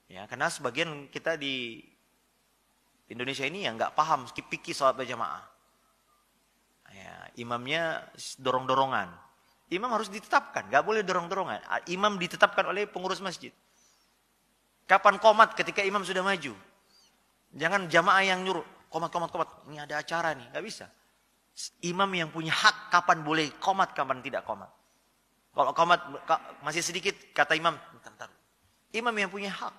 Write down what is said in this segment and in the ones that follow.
Ya, karena sebagian kita di Indonesia ini yang nggak paham fikih salat berjamaah. Ya, imamnya dorong-dorongan. Imam harus ditetapkan, nggak boleh dorong-dorongan. Imam ditetapkan oleh pengurus masjid. Kapan qomat? Ketika imam sudah maju. Jangan jamaah yang nyuruh, qomat. Ini ada acara nih, nggak bisa. Imam yang punya hak kapan boleh qomat, kapan tidak qomat. Kalau qomat masih sedikit, kata imam, bentar. Imam yang punya hak.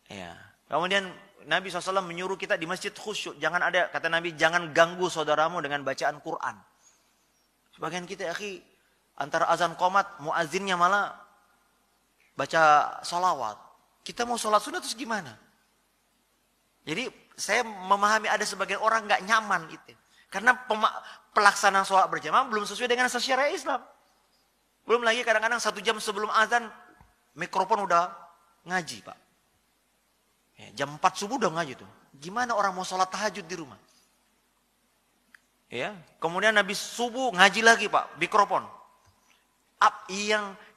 Ya. Kemudian Nabi SAW menyuruh kita di masjid khusyuk. Jangan ada, kata Nabi, jangan ganggu saudaramu dengan bacaan Quran. Sebagian kita, akhi, antara azan qomat, muazzinnya malah baca salawat. Kita mau sholat sunat terus gimana? Jadi saya memahami ada sebagian orang nggak nyaman itu. Karena pelaksanaan sholat berjamaah belum sesuai dengan syariat Islam. Belum lagi kadang-kadang 1 jam sebelum azan, mikrofon udah ngaji, Pak. Ya, jam 4 subuh udah ngaji tuh. Gimana orang mau sholat tahajud di rumah? Ya, kemudian habis subuh ngaji lagi, Pak, mikrofon.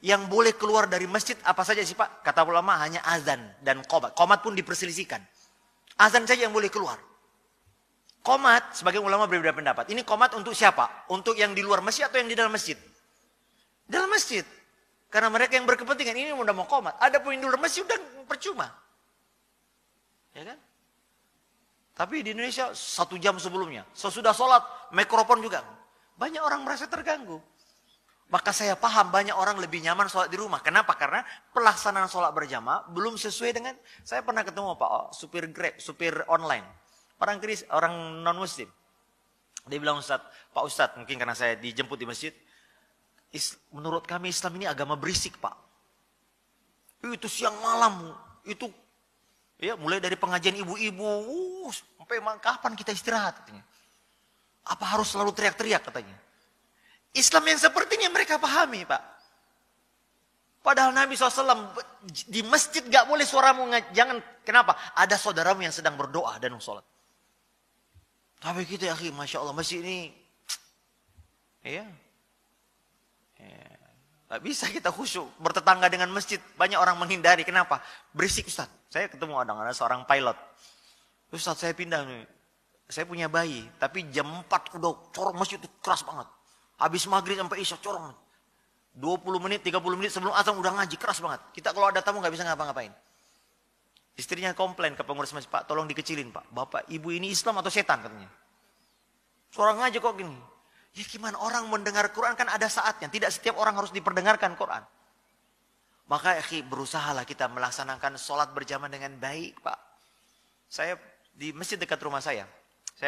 Yang boleh keluar dari masjid apa saja sih, Pak? Kata ulama hanya azan dan qomat. Qomat pun diperselisihkan. Azan saja yang boleh keluar. Qomat, sebagian ulama berbeda pendapat. Ini qomat untuk siapa? Untuk yang di luar masjid atau yang di dalam masjid? Dalam masjid. Karena mereka yang berkepentingan ini udah mau qomat. Ada pun yang di luar masjid udah percuma. Ya kan? Tapi di Indonesia 1 jam sebelumnya. Sesudah sholat, mikrofon juga. Banyak orang merasa terganggu. Maka saya paham banyak orang lebih nyaman sholat di rumah. Kenapa? Karena pelaksanaan sholat berjamaah belum sesuai dengan... Saya pernah ketemu Pak, supir Grab, supir online. Orang non-muslim. Dia bilang, Pak Ustadz, mungkin karena saya dijemput di masjid. Menurut kami Islam ini agama berisik, Pak. Itu siang malam. Itu ya mulai dari pengajian ibu-ibu. Sampai kapan kita istirahat katanya. Apa harus selalu teriak-teriak katanya. Islam yang seperti ini mereka pahami, Pak. Padahal Nabi SAW di masjid gak boleh suaramu, jangan, kenapa? Ada saudaramu yang sedang berdoa dan sholat. Tapi kita ya, Masya Allah, masjid ini, ya, gak bisa kita khusyuk, bertetangga dengan masjid. Banyak orang menghindari, kenapa? Berisik, Ustaz. Saya ketemu ada seorang pilot. Ustaz, saya pindah nih. Saya punya bayi, tapi jam 4 udah corong masjid itu keras banget. Habis maghrib sampai isya corong. 20 menit, 30 menit sebelum azan udah ngaji, keras banget. Kita kalau ada tamu gak bisa ngapa-ngapain. Istrinya komplain ke pengurus masjid, Pak, tolong dikecilin, Pak. Bapak, ibu ini Islam atau setan katanya. Suara ngaji kok gini. Ya gimana, orang mendengar Quran kan ada saatnya. Tidak setiap orang harus diperdengarkan Quran. Maka berusahalah kita melaksanakan sholat berjamaah dengan baik, Pak. Saya di masjid dekat rumah saya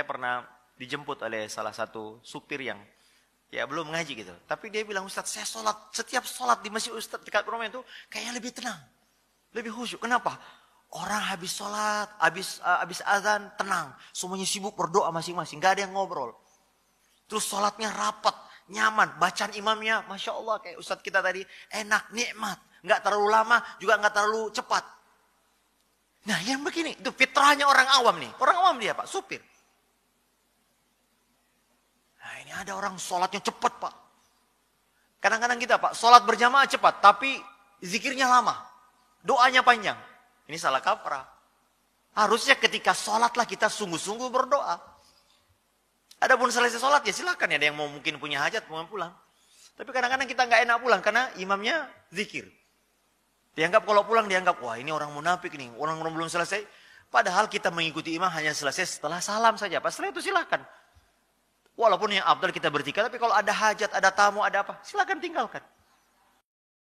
pernah dijemput oleh salah satu supir yang ya belum ngaji gitu. Tapi dia bilang, Ustaz, saya setiap sholat di masjid Ustaz dekat rumah itu kayaknya lebih tenang. Lebih khusyuk. Kenapa? Orang habis sholat, habis azan, tenang. Semuanya sibuk berdoa masing-masing. Gak ada yang ngobrol. Terus sholatnya rapat, nyaman. Bacaan imamnya, Masya Allah, kayak Ustaz kita tadi, enak, nikmat. Gak terlalu lama, juga gak terlalu cepat. Nah yang begini, itu fitrahnya orang awam nih. Orang awam dia, Pak, supir. Nah ini ada orang sholatnya cepat, Pak. Kadang-kadang kita, Pak, sholat berjamaah cepat, tapi zikirnya lama. Doanya panjang. Ini salah kaprah. Harusnya ketika sholatlah kita sungguh-sungguh berdoa. Adapun selesai sholat ya silakan ya. Ada yang mau mungkin punya hajat, mau pulang. Tapi kadang-kadang kita nggak enak pulang karena imamnya zikir. Dianggap kalau pulang dianggap, wah ini orang munafik nih. Orang belum selesai. Padahal kita mengikuti imam hanya selesai setelah salam saja. Setelah itu silakan. Walaupun yang afdal kita bertiga, tapi kalau ada hajat, ada tamu, ada apa, silakan tinggalkan.